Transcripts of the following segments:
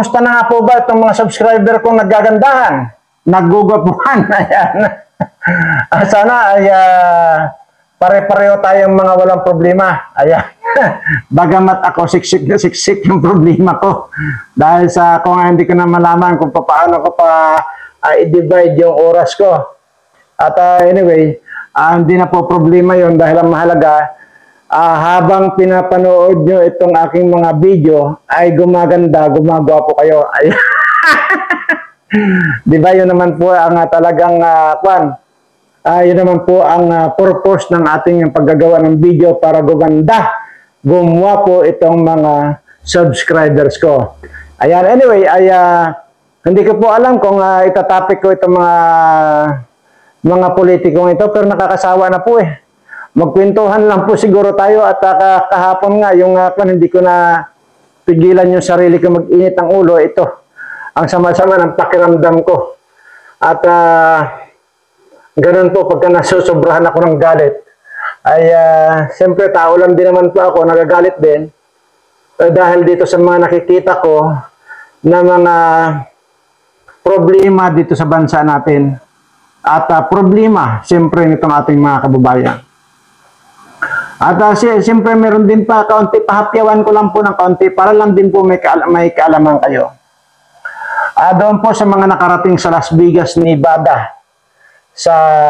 kumusta na nga po ba itong mga subscriber kong nagagandahan? Nagugapuhan. Ayan. Sana ay pare-pareho tayong mga walang problema. Ayan. Bagamat ako siksik na siksik yung problema ko. Dahil sa kung hindi ko na malaman kung paano ko pa i-divide yung oras ko. At anyway, hindi na po problema yon dahil ang mahalaga, habang pinapanood nyo itong aking mga video, ay gumaganda, gumagwapo kayo. Ayan. Di ba yun naman po ang talagang yun naman po ang purpose ng ating paggagawa ng video para gumanda, gumwapo itong mga subscribers ko. Ayan, anyway, hindi ko po alam kung itatopic ko itong mga politikong ito, pero nakakasawa na po eh. Magkwentuhan lang po siguro tayo at kahapon nga, yung hindi ko na pigilan yung sarili ko mag-init ang ulo, ito. Ang sama-sama ng pakiramdam ko. At ganun po, pagka nasusobrahan ako ng galit, ay siyempre tao lang din naman po ako, nagagalit din. Dahil dito sa mga nakikita ko na mga problema dito sa bansa natin. At problema, siyempre, nitong ating mga kababayan. At siyempre, meron din pa kaunti, pahapyawan ko lang po ng kaunti para lang din po may kaalaman kayo. Doon po sa mga nakarating sa Las Vegas, Nevada.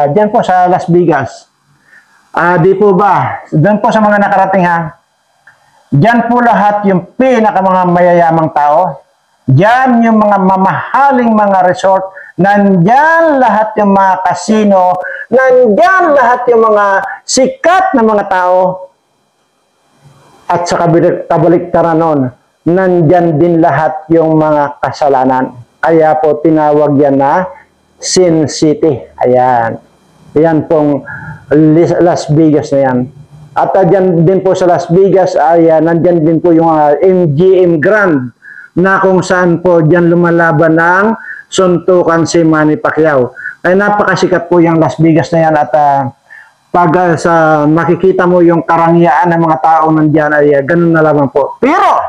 Diyan po sa Las Vegas. Di po ba? Doon po sa mga nakarating ha. Diyan po lahat yung mga mayayamang tao. Diyan yung mga mamahaling mga resort. Nandyan lahat yung mga casino. Nandyan lahat yung mga sikat na mga tao. At sa kabaliktaran nun, nandyan din lahat yung mga kasalanan. Kaya po tinawag yan na Sin City. Ayan. Ayan pong Las Vegas na yan. At dyan din po sa Las Vegas, nandyan din po yung MGM Grand na kung saan po dyan lumalaban ng suntukan si Manny Pacquiao. Ay napakasikat po yung Las Vegas na yan at pag makikita mo yung karangyaan ng mga tao nandyan ay ganun na lamang po. Pero,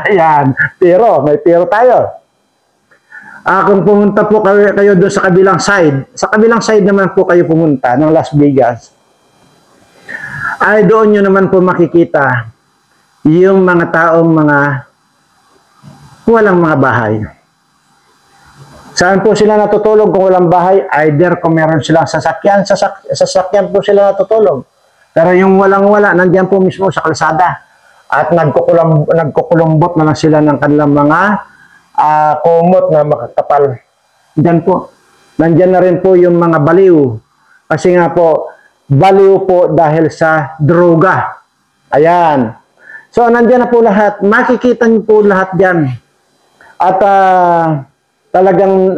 ayan, may pero tayo. Kung pumunta po kayo doon sa kabilang side naman po kayo pumunta ng Las Vegas, ay doon nyo naman po makikita yung mga taong walang mga bahay. Saan po sila natutulog kung walang bahay? Either kung meron silang sasakyan, sasakyan po sila natutulog. Pero yung walang-wala, nandiyan po mismo sa kalsada. At nagkukulumbot na lang sila ng kanilang mga kumot na makakapal. Diyan po. Nandiyan na rin po yung mga baliw. Kasi nga po, baliw po dahil sa droga. Ayan. So, nandiyan na po lahat. Makikita niyo po lahat dyan. At talagang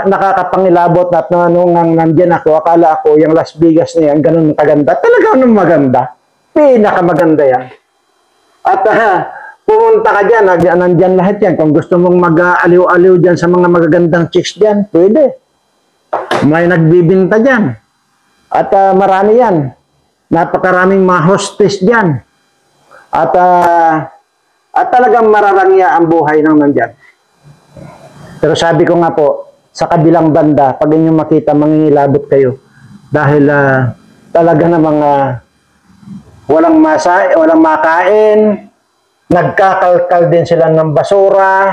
nakakapangilabot at nung nandiyan ako, akala ako yung Las Vegas na yan, ganun kaganda. Talagang maganda. Pinakamaganda yan. At pumunta ka dyan, nandyan lahat yan. Kung gusto mong mag-aliw-aliw dyan sa mga magagandang chicks dyan, pwede. May nagbibinta dyan. At marami yan. Napakaraming mga hostess dyan. At talagang mararangya ang buhay ng nandyan. Pero sabi ko nga po, sa kabilang banda, pag inyong makita, mangingilabot kayo. Dahil talaga namang walang makain, nagkakalkal din sila ng basura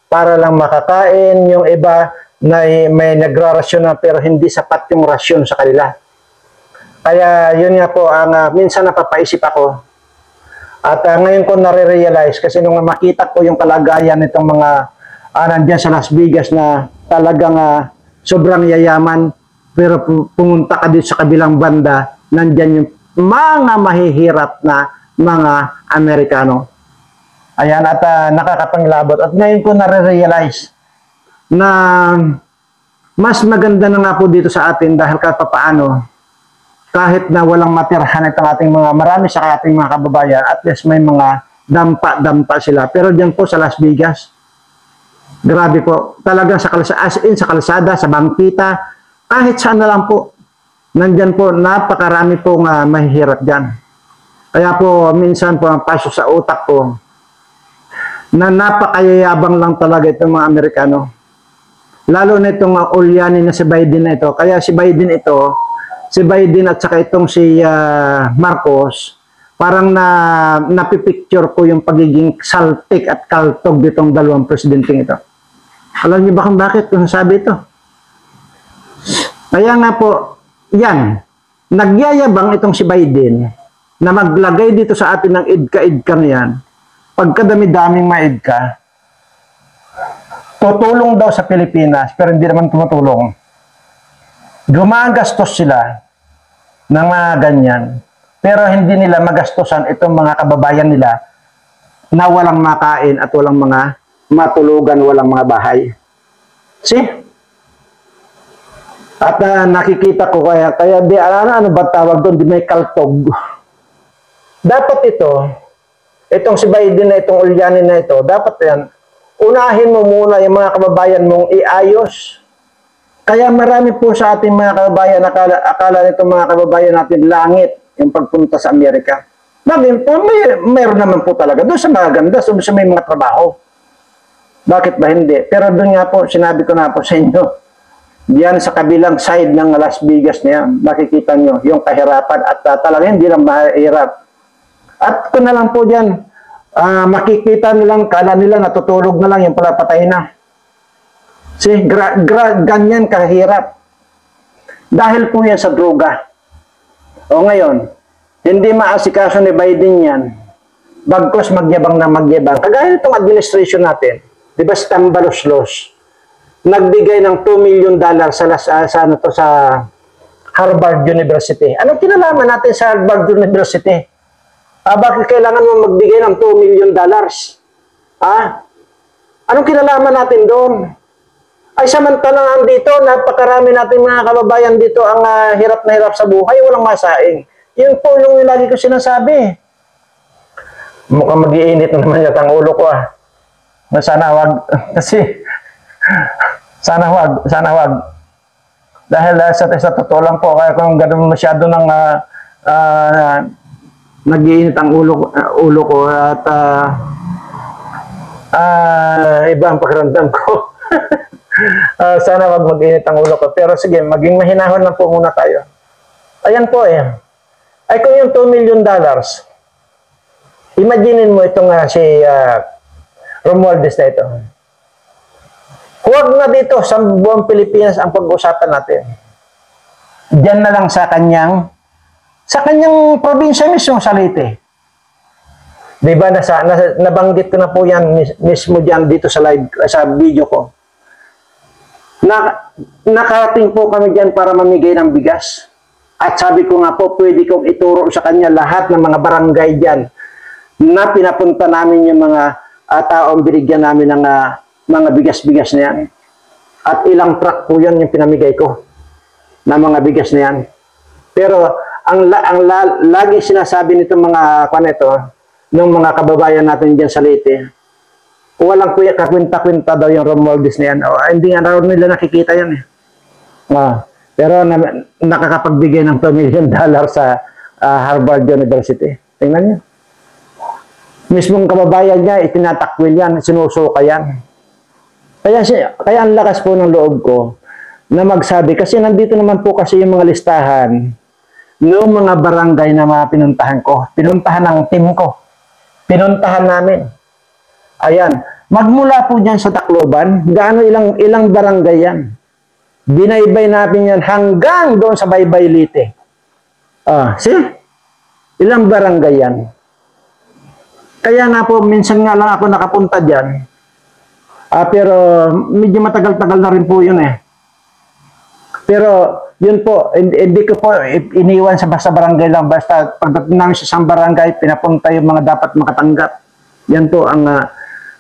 para lang makakain. Yung iba may nagrarasyon na pero hindi sapat yung rasyon sa kanila. Kaya yun nga po, minsan napapaisip ako. At ngayon ko nare-realize kasi nung makita ko yung kalagayan nitong mga nandyan sa Las Vegas na talagang sobrang yayaman, pero pumunta ka dito sa kabilang banda, nandyan yung mga mahihirap na mga Amerikano. Ayan, at nakakapangilabot. At ngayon ko nare-realize na mas maganda na nga po dito sa atin dahil papaano, kahit na walang matirhan itong ating marami sa ating mga kababayan, at least may mga dampa-dampa sila. Pero dyan po sa Las Vegas, grabe po. Talagang sa kalsada, sa bangkita, kahit saan na lang po. Nandyan po, napakarami pong mahihirap dyan. Kaya po, minsan po ang pasok sa utak ko, na napakayayabang lang talaga itong mga Amerikano. Lalo na itong ulyani na si Biden na ito. Kaya si Biden at saka itong si Marcos, parang napipicture ko yung pagiging saltik at kaltog ditong dalawang presidenteng ito. Alam niyo ba kung bakit kung sabi ito? Kaya nga po, yan, nagyayabang itong si Biden na maglagay dito sa atin ng idka-idka na yan. Pagkadami-daming ma-idka, tutulong daw sa Pilipinas, pero hindi naman tumutulong. Gumagastos sila ng mga ganyan, pero hindi nila magastosan itong mga kababayan nila na walang makain at walang mga matulugan, walang mga bahay. See? At nakikita ko kaya di ano ba tawag doon, di may kaltog. Dapat itong si Biden na itong ulyani na ito, dapat yan, unahin mo muna yung mga kababayan mong iayos. Kaya marami po sa ating mga kababayan, akala nitong mga kababayan natin langit yung pagpunta sa Amerika. Bakit po, mayroon naman po talaga doon sa mga ganda, doon sa may mga trabaho. Bakit ba hindi? Pero doon nga po, sinabi ko na po sa inyo, diyan sa kabilang side ng Las Vegas niya, makikita nyo yung kahirapan at talagang hindi lang mahirap. At kung na lang po dyan, makikita nilang, kala nila natutulog na lang yung pala patay na. See, ganyan kahirap. Dahil po yan sa droga. O ngayon, hindi maasikaso ni Biden yan, bagkos magyabang na magyabang. Kagaya itong administration natin, di ba si Tambalos-Los, nagbigay ng $2 million sa Harvard University. Anong kinalaman natin sa Harvard University? Bakit kailangan mo magbigay ng $2 million? Anong kinalaman natin doon? Ay samantalang dito, napakarami natin mga kababayan dito ang hirap na hirap sa buhay, walang masaing. Yun po yung lagi ko sinasabi. Mukhang mag-iinit na naman yata ang ulo ko Sana wag, kasi sana wag. Dahil sa totoo lang po, kaya kung gano'n masyado ng nag-iinit ang ulo ko at iba ang pakiramdam ko. Sana wag mag-init ang ulo ko. Pero sige, maging mahinahon lang po muna tayo. Ayan po Ay kung yung $2 million, imaginin mo itong si Romualdez na ito. Huwag na dito sa buong Pilipinas ang pag-usapan natin. Diyan na lang sa kanyang probinsya mismo, sa Leyte. Diba, nabanggit ko na po yan mismo diyan dito sa live, sa video ko. Nakarating po kami diyan para mamigay ng bigas. At sabi ko nga po, pwede kong ituro sa kanya lahat ng mga barangay diyan na pinapunta namin yung mga taong binigyan namin ng mga bigas-bigas na yan. At ilang truck po yan yung pinamigay ko na mga bigas na yan. Pero ang lagi sinasabi nito mga ng mga kababayan natin dyan sa Leyte, walang kuya kakwinta-kwinta daw yung Romualdez na yan. Hindi nga raw nila nakikita yan pero nakakapagbigay ng $2 million sa Harvard University. Tingnan niyo. Mismong kababayan niya, itinatakwil yan, sinusuka yan. Kaya ang lakas po ng loob ko na magsabi, kasi nandito naman po kasi yung mga listahan ng mga barangay na mga pinuntahan ko. Pinuntahan ng team ko. Pinuntahan namin. Ayan. Magmula po dyan sa Tacloban, ilang barangay yan. Binaybay natin yan hanggang doon sa Baybay Leyte. See? Ilang barangay yan. Kaya nga po, minsan nga lang ako nakapunta dyan. Pero medyo matagal-tagal na rin po yun Pero yun po, hindi ko po iniwan sa basta barangay lang. Basta pagdating namin sa isang barangay, pinapunta yung mga dapat makatanggap. Yan po ang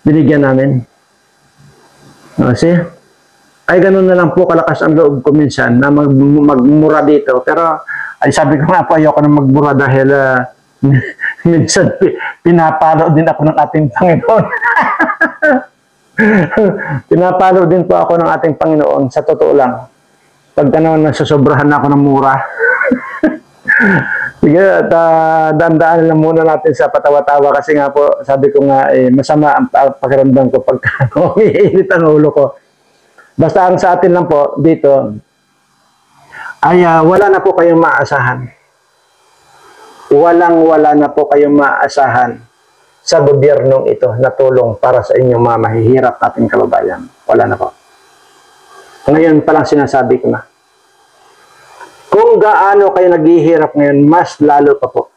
binigyan namin. See? Ay ganun na lang po kalakas ang loob ko minsan na magmura dito. Pero ay sabi ko nga po, ayoko na magmura dahil minsan pinapalo din ako ng ating Panginoon. Pinapalo din po ako ng ating Panginoon, sa totoo lang. Pagka naman nasusobrahan ako ng mura. Sige, at daan-daan lang muna natin sa patawa-tawa kasi nga po, sabi ko nga, masama ang pakiramdam ko pagka umiinit ang ulo ko. Basta ang sa atin lang po dito, ay wala na po kayong maasahan. Wala na po kayong maasahan sa gobyernong ito na tulong para sa inyong mga mahihirap nating kababayan. Wala na po. Ngayon pa lang sinasabi ko na. Kung gaano kayo naghihirap ngayon, mas lalo pa po.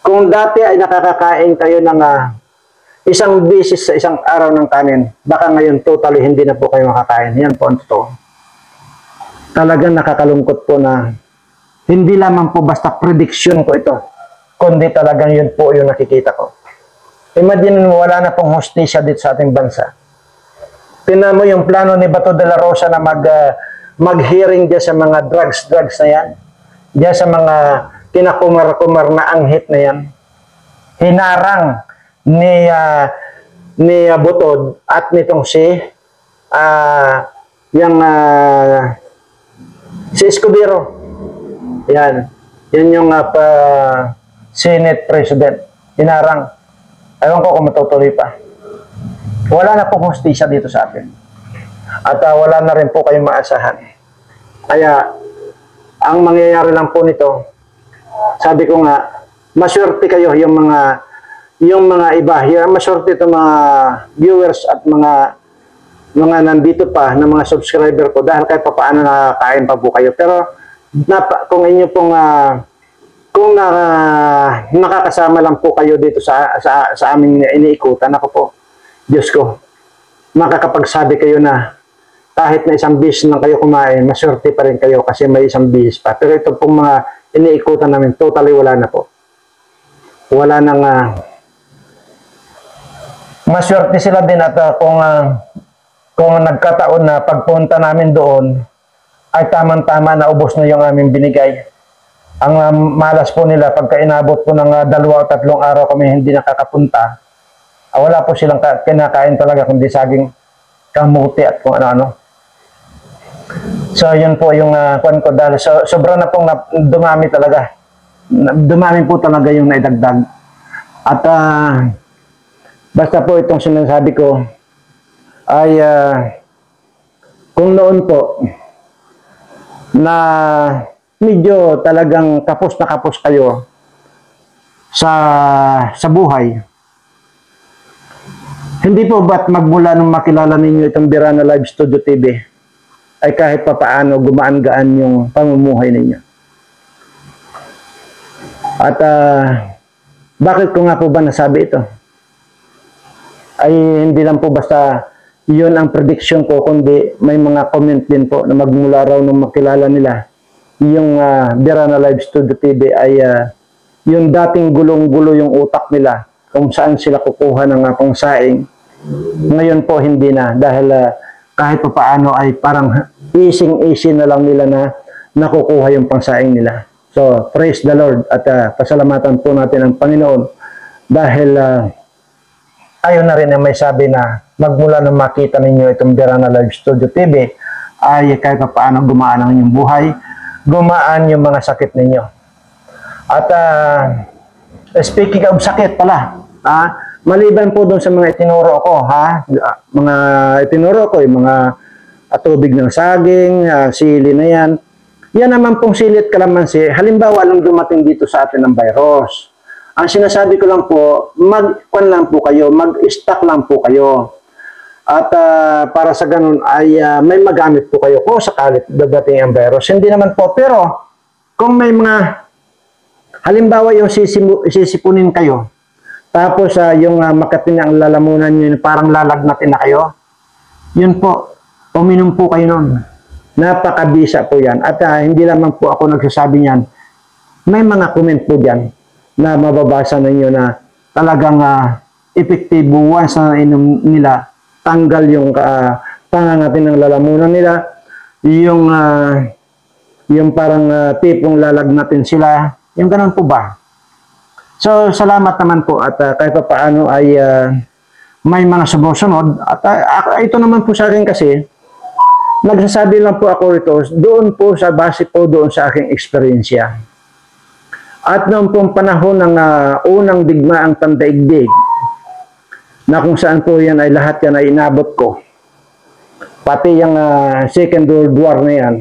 Kung dati ay nakakakain kayo ng isang beses sa isang araw ng kanin, baka ngayon totally hindi na po kayo makakain. Yan po ang totoo. Talagang nakakalungkot po na hindi lamang po basta prediction ko ito, kundi talagang yun po yung nakikita ko. Imagine mo, wala na pong hostisya dito sa ating bansa. Tingnan mo yung plano ni Bato de la Rosa na mag-hearing dyan sa mga drugs na yan. Dyan sa mga kinakumar-kumar na anghit na yan. Hinarang ni Butod at nitong si Escudero. Yan. Yan yung Senate President. Hinarang. Ewan ko kung matutuloy pa. Wala na pong hostisya dito sa atin. At wala na rin po kayong maasahan. Kaya, ang mangyayari lang po nito, sabi ko nga, maswerte kayo yung mga iba. Maswerte itong mga viewers at mga nandito pa na mga subscriber ko dahil kahit pa paano nakakain pa po kayo. Pero kung inyo pong kung nakakasama lang po kayo dito sa aming iniikutan, ako po, Diyos ko, makakapagsabi kayo na kahit na isang bis lang kayo kumain, maswerte pa rin kayo kasi may isang bis pa. Pero ito pong mga iniikutan namin, totally wala na po. Wala nang maswerte sila din at kung nagkataon na pagpunta namin doon, ay tamang-tama na ubos na yung aming binigay. Ang malas po nila, pagka inabot po ng 2 o 3 araw kami hindi nakakapunta, wala po silang kinakain talaga kundi saging kamuti at kung ano-ano. So, yun po yung kwan ko dahil sobra na pong dumami talaga. Dumami po talaga yung naidagdag. At basta po itong sinasabi ko ay kung noon po na medyo talagang kapos na kapos kayo sa buhay, hindi po ba't magmula nung makilala ninyo itong Birana Live Studio TV ay kahit pa paano gumaan-gaan yung pamumuhay ninyo. At bakit ko nga po ba nasabi ito? Ay hindi lang po basta yun ang prediction ko, kundi may mga comment din po na magmula raw nung makilala nila yung Birana Live Studio TV ay yung dating gulong-gulo yung utak nila kung saan sila kukuha ng pangsaing. Ngayon po hindi na dahil kahit pa paano ay parang easy na lang nila na nakukuha yung pangsaing nila. So, praise the Lord at pasalamatan po natin ang Panginoon dahil ayaw na rin na may sabi na magmula nang makita ninyo itong Birana Live Studio TV ay kahit pa paano gumaan ang inyong buhay, gumaan yung mga sakit ninyo. At speaking of sakit pala, maliban po doon sa mga itinuro ko, mga itinuro ko, yung mga tubig ng saging, sili na yan. Yan naman pong sili at kalamansi, halimbawa lang dumating dito sa atin ng virus. Ang sinasabi ko lang po, mag-kwan lang po kayo, mag-stock lang po kayo. At para sa ganun ay may magamit po kayo kung sakalit dadating ang virus. Hindi naman po, pero kung may mga, halimbawa yung sisipunin kayo, tapos yung makatin ang lalamunan nyo, parang lalagnatin na kayo, yun po, uminom po kayo nun. Napakabisa po yan. At hindi lamang po ako nagsasabi niyan, may mga comment po dyan na mababasa ninyo na talagang epektibo once na inom nila, tanggal yung pangangatin ng lalamunan nila, yung parang tipong lalagnatin sila, yung ganun po ba? So, salamat naman po at kahit pa paano ay may mga sumusunod at ito naman po sa akin kasi nagsasabi lang po ako ito doon po sa base po doon sa aking eksperyensya. At noong pong panahon ng unang digmaang pandaigdig, na kung saan po yan ay lahat yan ay inabot ko, pati yung Second World War na yan,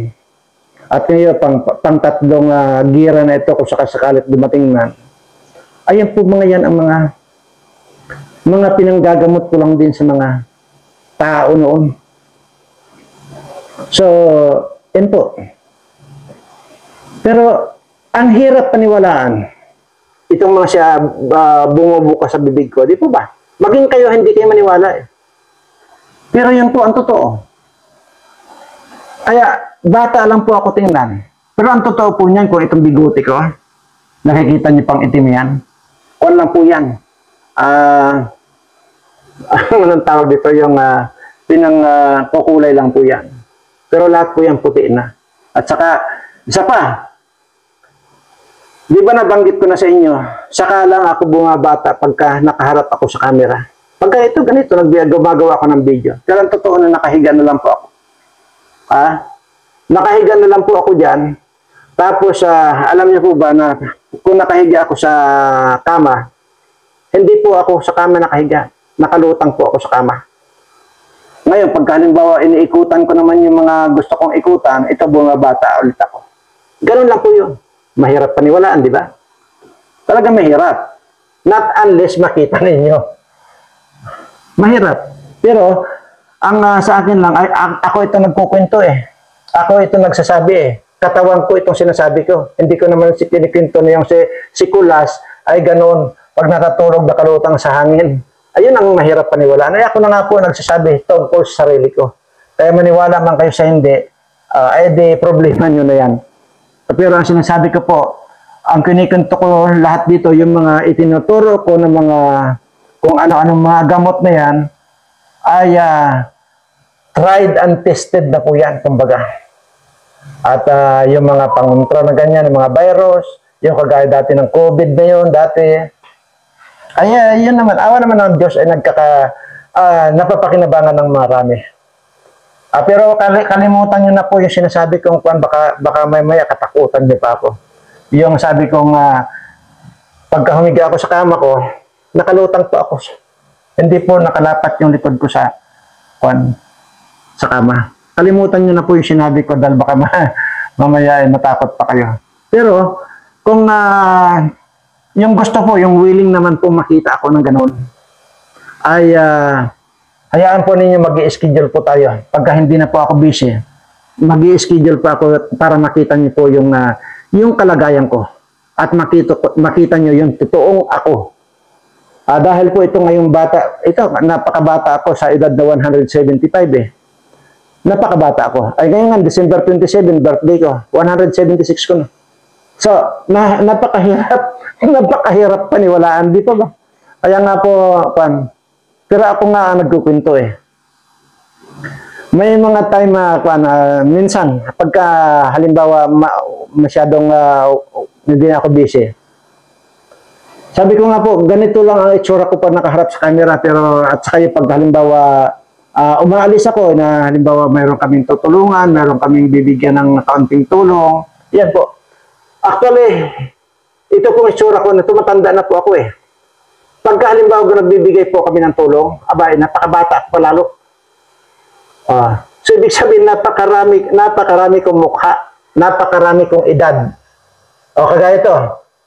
at ngayon pang tatlong gira na ito kung sakasakalit dumating na, ayan po mga yan ang mga pinanggagamot ko lang din sa mga tao noon. So, yan po. Pero, ang hirap paniwalaan, itong mga siya bumubuka sa bibig ko, di po ba? Maging kayo, hindi kayo maniwala eh. Pero yan po ang totoo. Kaya, bata lang po ako tingnan. Pero ang totoo po niyan, kung itong biguti ko, nakikita niyo pang itim yan, kung lang po yan. Anong tawag dito, yung kukulay lang po yan. Pero lahat po yan puti na. At saka, isa pa, di ba nabanggit ko na sa inyo, saka lang ako bumabata pagka nakaharap ako sa camera. Pagka ito, ganito, gumagawa ako ng video. Pero ang totoo na nakahiga na lang po ako. Nakahiga na lang po ako dyan. Tapos, alam niyo po ba na kung nakahiga ako sa kama, hindi po ako sa kama nakahiga. Nakalutang po ako sa kama. Ngayon, pagka halimbawa iniikutan ko naman yung mga gusto kong ikutan, ito bumabata ulit ako. Ganun lang po yun. Mahirap paniwalaan, di ba? Talaga mahirap. Not unless makita ninyo. Mahirap. Pero, ang sa akin lang, ako ito nagkukwento eh. Ako ito nagsasabi eh. Katawan ko itong sinasabi ko. Hindi ko naman kinikwento na yung si Kulas ay ganun. Pag nakatulog, nakalutang sa hangin. Ayun ang mahirap paniwalaan. Ay ako na nga po nagsasabi tungkol sa sarili ko. Kaya maniwala man kayo sa hindi, ay di problema nyo na yan. Pero ang sinasabi ko po, ang kinikwento ko lahat dito, yung mga itinuturo ko ng mga, kung ano-anong mga gamot na yan, ay tried and tested na po yan, kumbaga. At yung mga pangontra na ganyan, yung mga virus, yung kagaya dati ng COVID na yun, dati, ay, yun naman, awa naman ng Diyos ay napapakinabangan ng marami. Pero kalimutan nyo na po yung sinasabi kong baka may katakutan niyo pa ako. Yung sabi kong pagka humiga ako sa kama ko, nakalutang po ako. Hindi po nakalapat yung likod ko sa kama. Kalimutan nyo na po yung sinabi ko dahil baka mamaya ay matakot pa kayo. Pero kung yung gusto po, yung willing naman po makita ako ng ganun, ay hayaan po ninyo mag-i-schedule po tayo. Pagka hindi na po ako busy, mag-i-schedule po ako para makita niyo po yung kalagayan ko. At makita niyo yung totoong ako. Dahil po ito ngayong bata, ito, napakabata ako sa edad na 175 eh. Napakabata ako. Ay ngayon nga, December 27, birthday ko. 176 ko na. So, napakahirap paniwalaan. Di pa ba? Kaya nga po, pero ako nga nagkukwento eh. May mga time minsan, pagka halimbawa masyadong hindi na ako busy. Sabi ko nga po, ganito lang ang itsura ko pag nakaharap sa camera, pero at saka pag halimbawa umaalis ako na halimbawa mayroon kaming tutulungan, mayroon kaming bibigyan ng kaunting tulong. Yan po. Actually, ito pong itsura ko na tumatanda na po ako eh. Pagka halimbawa nagbibigay po kami ng tulong, abay, napakabata ako palalo. So, ibig sabihin, napakarami kong mukha, napakarami kong edad. O, kagaya ito,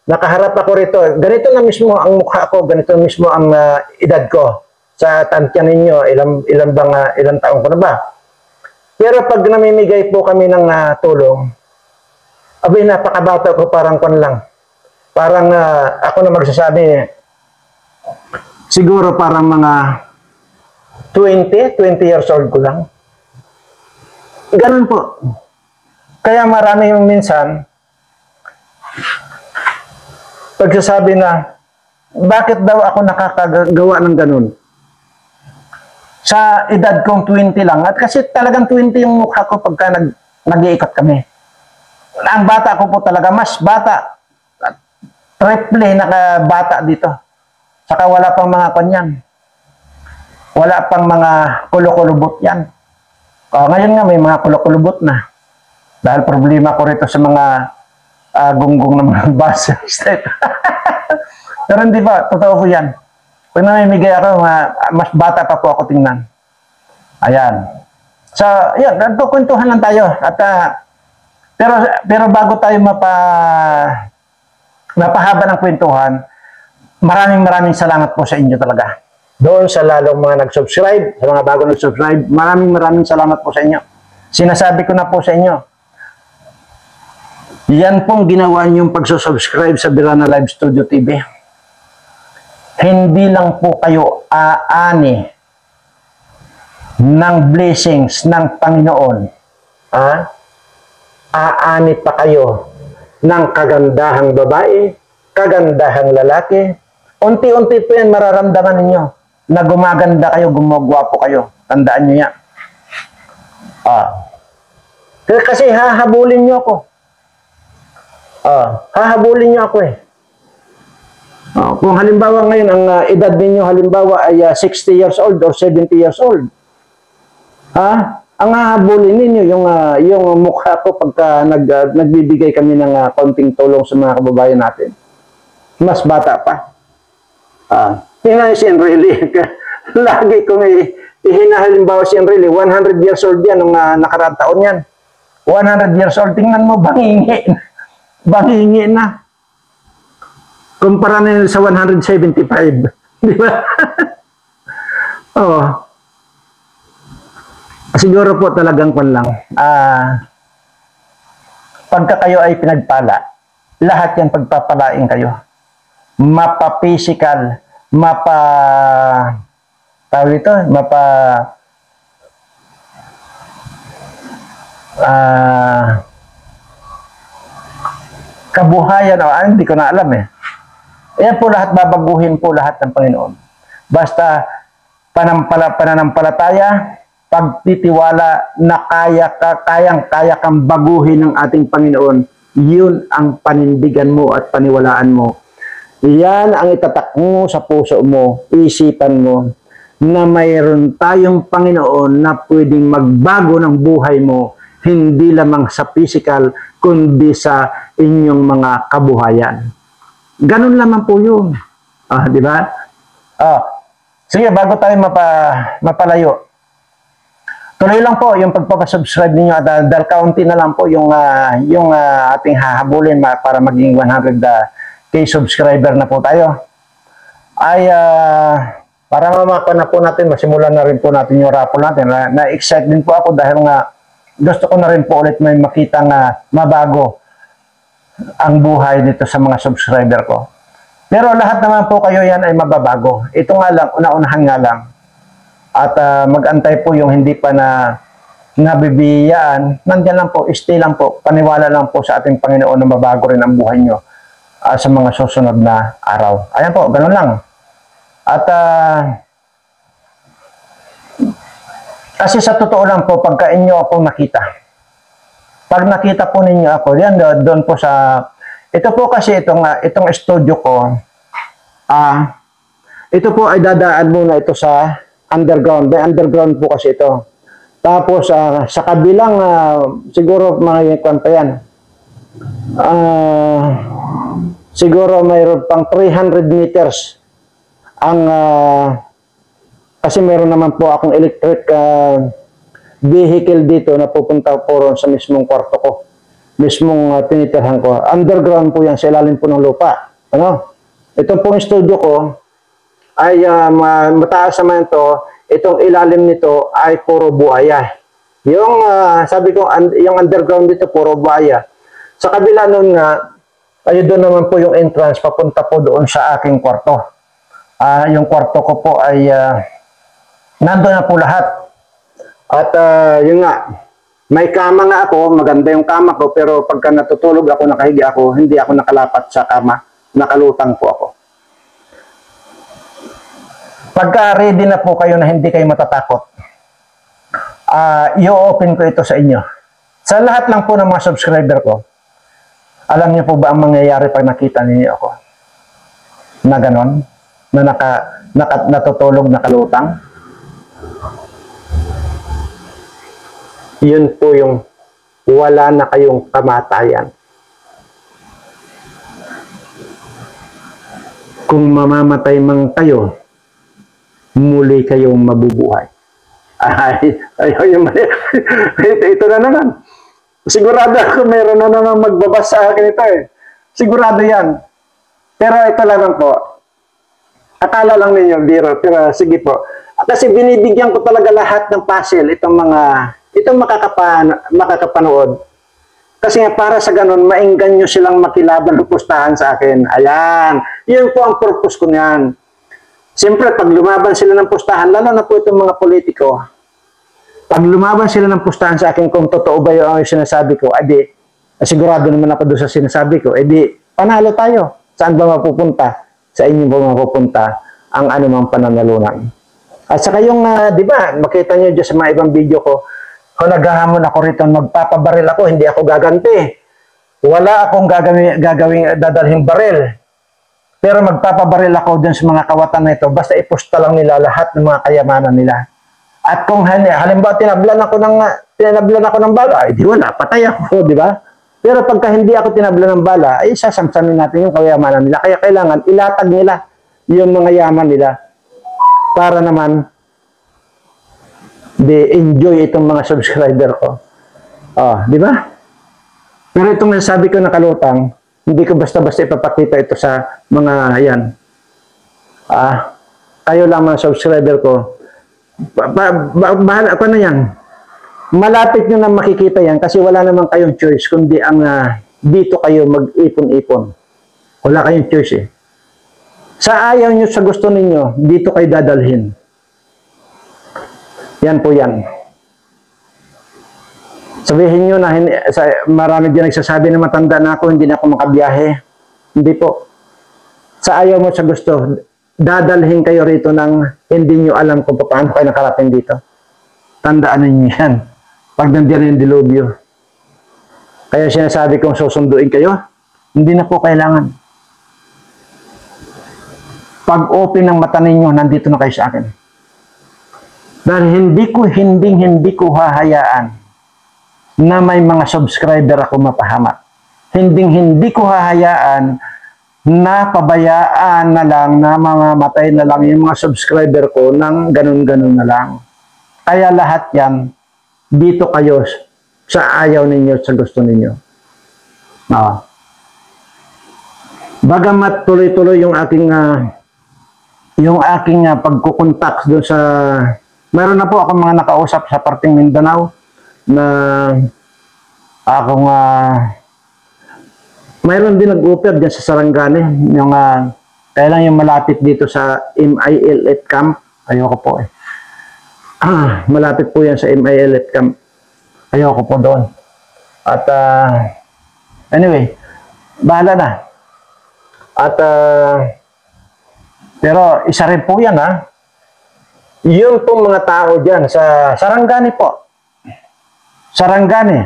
nakaharap ako rito. Ganito na mismo ang mukha ko, ganito mismo ang edad ko. Sa tansya ninyo, ilang taong ko na ba? Pero pag namimigay po kami ng tulong, abay, napakabata ko, parang lang. Parang ako na magsasabi, siguro parang mga 20 years old ko lang. Ganun po. Kaya marami yung minsan, pagsasabi na, bakit daw ako nakakagawa ng ganun? Sa edad kong 20 lang. At kasi talagang 20 yung mukha ko pagka nag-iikot kami. Ang bata ko po talaga, mas bata. Triple nakabata dito. Saka wala pang mga kanyan. Wala pang mga kulo-kulubot yan. Ngayon nga may mga kulo-kulubot na. Dahil problema ko rito sa mga gunggong ng mga bus step. Pero hindi ba, totoo po yan. Pag namimigay ako, mas bata pa po ako tingnan. Ayan. So, yan, nagkukwentuhan lang tayo. At, pero bago tayo mapahaba ng kwentuhan, maraming salamat po sa inyo talaga. Doon sa lalong mga nag-subscribe, sa mga bago nag-subscribe, maraming salamat po sa inyo. Sinasabi ko na po sa inyo, yan pong ginawa niyong pagsusubscribe sa Birana Live Studio TV. Hindi lang po kayo aani ng blessings ng Panginoon. Aani pa kayo ng kagandahang babae, kagandahang lalaki. Unti-unti po yan mararamdaman ninyo na gumaganda kayo, gumagwapo kayo. Tandaan nyo yan. Kasi hahabulin nyo ako. Hahabulin nyo ako eh. Kung halimbawa ngayon, ang edad ninyo halimbawa ay 60 years old or 70 years old. Ang hahabulin ninyo, yung mukha ko pagka nagbibigay kami ng konting tulong sa mga kababayan natin. Mas bata pa. Tingnan si Enrile. Lagi kong ihinahalimbawa si Enrile. 100 years old yan nung nakaraang taon yan. 100 years old. Tingnan mo, bangingi. Bangingi na. Kumpara na sa 175. Di ba? Siguro po talagang kwan lang. Pagka kayo ay pinagpala, lahat yan pagpapalain kayo. Mapa-physical, kabuhayan, hindi ko na alam eh. Ayan po lahat, babaguhin po lahat ng Panginoon. Basta pananampalataya, pagtitiwala na kayang-kaya kang baguhin ng ating Panginoon, yun ang panindigan mo at paniwalaan mo. Yan ang itatak mo sa puso mo, isipan mo, na mayroon tayong Panginoon na pwedeng magbago ng buhay mo, hindi lamang sa physical, kundi sa inyong mga kabuhayan. Ganun lamang po yun. Di ba? Sige, bago tayo mapalayo, tuloy lang po yung pagpapasubscribe ninyo at dahil kaunti na lang po yung ating hahabulin para maging 100K subscriber na po tayo. Ay, para mamakan na po natin, masimulan na rin po natin yung raffle natin. Na-excite din po ako dahil nga gusto ko na rin po ulit may makita nga mabago ang buhay dito sa mga subscriber ko. Pero lahat naman po kayo yan ay mababago. Ito nga lang, una-unahan nga lang. At mag-antay po yung hindi pa na nabibiyaan. Nandiyan lang po, stay lang po, paniwala lang po sa ating Panginoon na mabago rin ang buhay nyo sa mga susunod na araw. Ayan po, ganun lang. At kasi sa totoo lang po, pagka inyo ako nakita, pag nakita po ninyo ako, yan doon po sa, ito po kasi itong studio ko, ito po ay dadaan muna ito sa underground. May underground po kasi ito. Tapos sa kabilang, siguro mga kwanta yan, siguro mayroon pang 300 meters ang kasi meron naman po akong electric vehicle dito na pupunta po ron sa mismong kwarto ko, mismong tinitirhan ko. Underground po yan, sa ilalim po ng lupa. Ito pong studio ko ay mataas naman ito. Itong ilalim nito ay puro buhaya. Yung sabi ko, yung underground dito puro buhaya. Sa kabila nun nga, ay doon naman po yung entrance papunta po doon sa aking kwarto. Yung kwarto ko po ay nandoon na po lahat. At yun nga, may kama nga ako, maganda yung kama ko, pero pagka natutulog ako, nakahiga ako, hindi ako nakalapat sa kama, nakalutang po ako. Pagka ready na po kayo na hindi kayo matatakot, i-open ko ito sa inyo. Sa lahat lang po ng mga subscriber ko, alam niyo po ba ang mangyayari pag nakita niyo ako? Na ganon? Na natutulog, nakalutang? Yun po yung wala na kayong kamatayan. kung mamamatay man kayo, muli kayong mabubuhay. Ito na naman. Sigurado ako meron na naman magbabasa sa akin ito eh. Sigurado yan. Pero ito lang po. Akala lang ninyo, biro. Pero sige po. Kasi binibigyan ko talaga lahat ng puzzle itong makakapanood. Kasi nga para sa ganun, mainggan nyo silang makilaban ng pustahan sa akin. Ayan. Yun po ang purpose ko niyan. Siyempre, pag lumaban sila ng pustahan, lalo na po itong mga politiko, pag lumaban sila ng pustahan sa akin kung totoo ba yung sinasabi ko, edi, sigurado naman ako doon sa sinasabi ko, edi, panalo tayo. Saan ba mapupunta? Sa inyo ba mapupunta ang anumang pananalunan? At saka yung, di ba, makita nyo dyan sa mga ibang video ko, kung naghahamon ako rito, magpapabaril ako, hindi ako gaganti. Wala akong dadalhin baril. Pero magpapabaril ako dun sa mga kawatan na ito, basta ipusta lang nila lahat ng mga kayamanan nila. At kung halimbawa tinablan ako ng bala, di wala, patay ako, di ba? Pero pagka hindi ako tinablan ng bala, ay sasamsamin natin yung kayamanan nila. Kaya kailangan ilatag nila yung mga yaman nila para naman enjoy itong mga subscriber ko. Di ba? Pero itong nasabi ko na kalutang, hindi ko basta-basta ipapakita ito sa mga yan. Kayo lang mga subscriber ko. Bahala ko na yan. Malapit nyo na makikita yan kasi wala naman kayong choice kundi ang dito kayo mag-ipon-ipon. Wala kayong choice eh. Sa ayaw nyo, sa gusto ninyo, dito kayo dadalhin. Yan po yan. Sabihin nyo na marami dyan nagsasabi na matanda na ako, hindi na ako makabiyahe. Hindi po. Sa ayaw mo, sa gusto, dadalhin kayo rito ng hindi nyo alam kung paano kayo nakarating dito. Tandaan ninyo yan. Pag nandiyan yung dilubyo. Kaya sinasabi kong susunduin kayo, hindi na po kailangan. Pag open ng mata ninyo, nandito na kayo sa akin. Dahil hindi ko hahayaan na may mga subscriber ako mapahamak. Hindi ko hahayaan na pabayaan na lang, na mamamatay na lang yung mga subscriber ko ng ganun-ganun na lang. Kaya lahat yan, dito kayo sa ayaw ninyo, sa gusto ninyo. Bagamat tuloy-tuloy yung aking pagkukontak doon sa... Meron na po ako mga nakausap sa parting Mindanao na akong mayroon din nag-offer dyan sa Sarangani yung kailan yung malapit dito sa MILF camp. Ayoko po eh. Malapit po yan sa MILF camp. Ayoko po doon. At anyway, bahala na. At pero isa rin po yan yung pong mga tao dyan sa Sarangani po. Sarangani.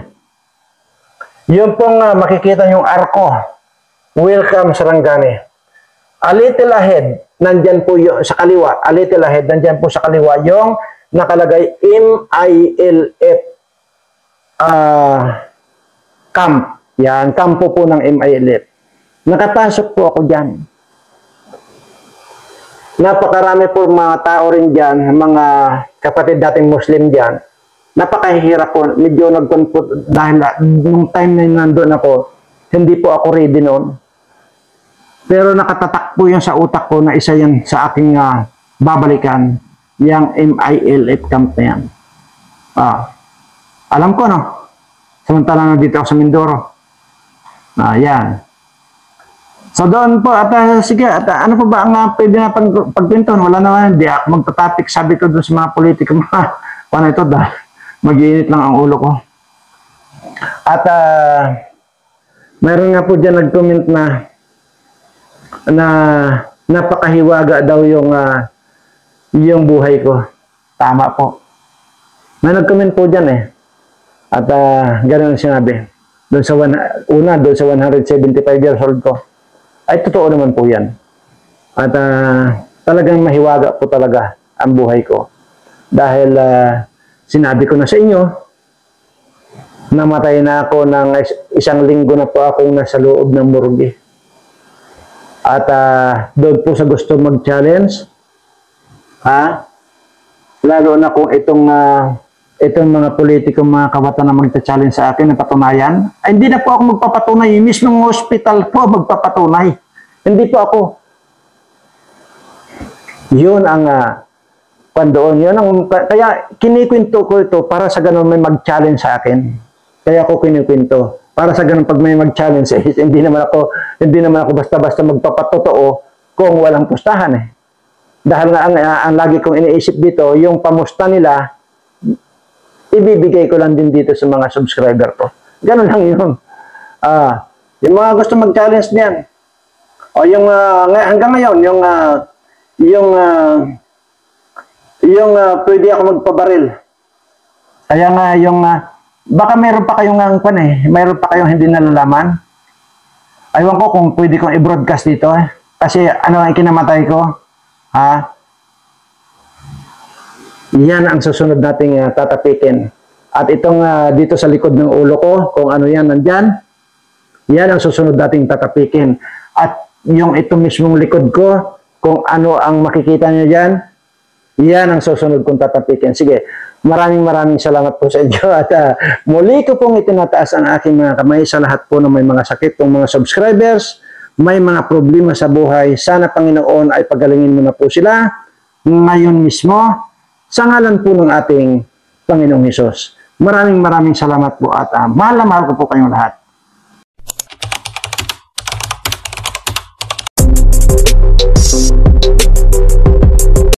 Yung pong makikita yung arko. Welcome Sarangani. A little ahead, nandyan po yung sa kaliwa. A little ahead, nandyan po sa kaliwa yung nakalagay MILF camp. Yan, kampo po ng MILF. Nakapasok po ako dyan. Napakarami po mga tao rin dyan, mga kapatid dating Muslim dyan. Napakahirap po. Medyo nagkonfut dahil nung time na nandun ako, hindi po ako ready noon. Pero nakatatak po yan sa utak ko na isa yan sa aking babalikan, yung MILF camp na yan. Alam ko, no? Samantala na dito ako sa Mindoro. Yan. So doon po, sige, ano po ba ang pwede na pagpinton? Wala naman, hindi ako magta-topic, sabi ko doon sa mga politiko, paano ito, mag-iinit lang ang ulo ko. At mayroon nga po dyan nag-comment na napakahiwaga daw yung buhay ko. Tama po. May nag-comment po dyan eh. At gano'n ang sinabi. Doon sa 175 years old ko. Ay, totoo naman po yan. At talagang mahiwaga po talaga ang buhay ko. Dahil sinabi ko na sa inyo, namatay na ako ng 1 linggo na po akong nasa loob ng morgue. At doon po sa gusto mag-challenge, lalo na kung itong mga politikong mga kawatan na magta-challenge sa akin na patunayan, ay hindi na po ako magpapatunay. Mismong hospital po magpapatunay. Hindi po ako. Yun ang pandoon. Yun ang, kaya kinikwento ko ito para sa ganun may mag-challenge sa akin. Kaya ako kinikwento. Para sa ganun pag may mag-challenge, hindi naman ako basta-basta magpapatotoo kung walang pustahan eh. Dahil nga ang lagi kong iniisip dito, yung pamusta nila, ibibigay ko lang din dito sa mga subscriber ko. Ganun lang yun. Yung mga gusto mag-challenge niyan, o yung hanggang ngayon, yung pwede ako magpabaril. Kaya nga yung baka meron pa kayong mayroon pa kayong hindi nalalaman. Aywan ko kung pwede kong i-broadcast dito eh. Kasi ano ang kinamatay ko? Yan ang susunod nating tatapikin. At itong dito sa likod ng ulo ko, kung ano yan nandyan, yan ang susunod nating tatapikin. At yung ito mismong likod ko, kung ano ang makikita nyo dyan, yan ang susunod kong tatapikin. Sige, maraming salamat po sa inyo. At muli ko pong itinataas ang aking mga kamay sa lahat po na may mga sakit, kung mga subscribers, may mga problema sa buhay. Sana Panginoon ay pagalingin mo na po sila ngayon mismo sa ngalan po ng ating Panginoong Hesus. Maraming salamat po at mahal na mahal ko po kayong lahat.